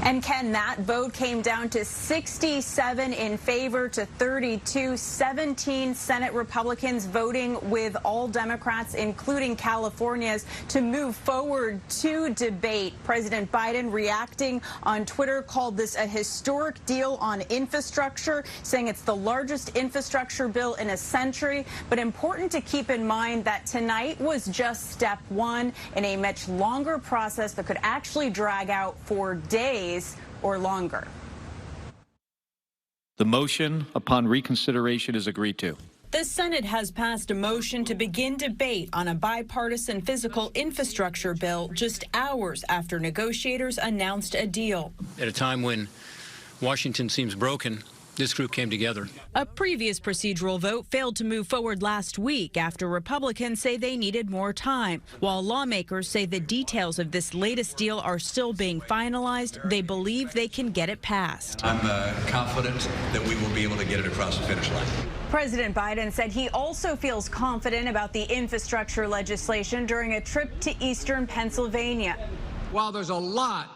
And Ken, that vote came down to 67 in favor to 32, 17 Senate Republicans voting with all Democrats, including California's, to move forward to debate. President Biden, reacting on Twitter, called this a historic deal on infrastructure, saying it's the largest infrastructure bill in a century. But important to keep in mind that tonight was just step one in a much longer process that could actually drag out for days or longer. The motion upon reconsideration is agreed to. The Senate has passed a motion to begin debate on a bipartisan physical infrastructure bill just hours after negotiators announced a deal. At a time when Washington seems broken, this group came together. A previous procedural vote failed to move forward last week after Republicans say they needed more time. While lawmakers say the details of this latest deal are still being finalized, they believe they can get it passed. I'm confident that we will be able to get it across the finish line. President Biden said he also feels confident about the infrastructure legislation during a trip to eastern Pennsylvania. While there's a lot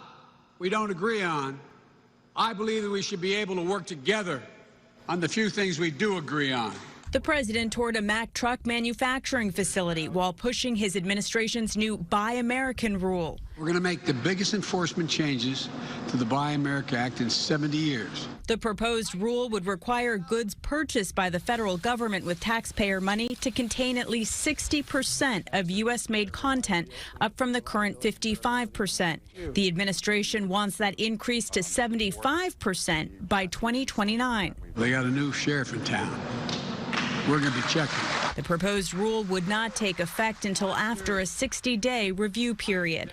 we don't agree on, I believe that we should be able to work together on the few things we do agree on. The president toured a Mack truck manufacturing facility while pushing his administration's new Buy American rule. We're going to make the biggest enforcement changes to the Buy America Act in 70 years. The proposed rule would require goods purchased by the federal government with taxpayer money to contain at least 60% of U.S.-made content, up from the current 55%. The administration wants that increased to 75% by 2029. They got a new sheriff in town. We're going to be checking. The proposed rule would not take effect until after a 60-day review period.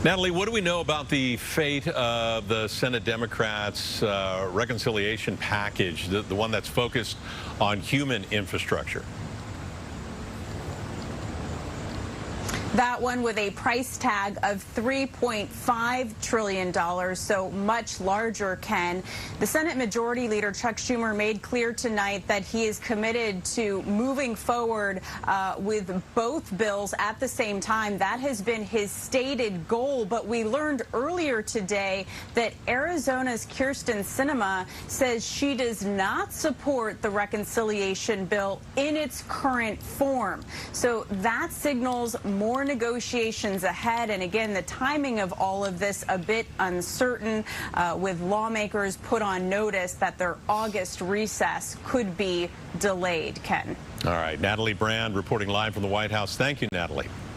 Natalie, what do we know about the fate of the Senate Democrats' reconciliation package, the one that's focused on human infrastructure? That one with a price tag of $3.5 trillion, so much larger, Ken. The Senate Majority Leader Chuck Schumer made clear tonight that he is committed to moving forward with both bills at the same time. That has been his stated goal, but we learned earlier today that Arizona's Kyrsten Sinema says she does not support the reconciliation bill in its current form. So that signals more negotiations ahead, and again, the timing of all of this a bit uncertain, with lawmakers put on notice that their August recess could be delayed. Ken. All right, Natalie Brand reporting live from the White House. Thank you, Natalie.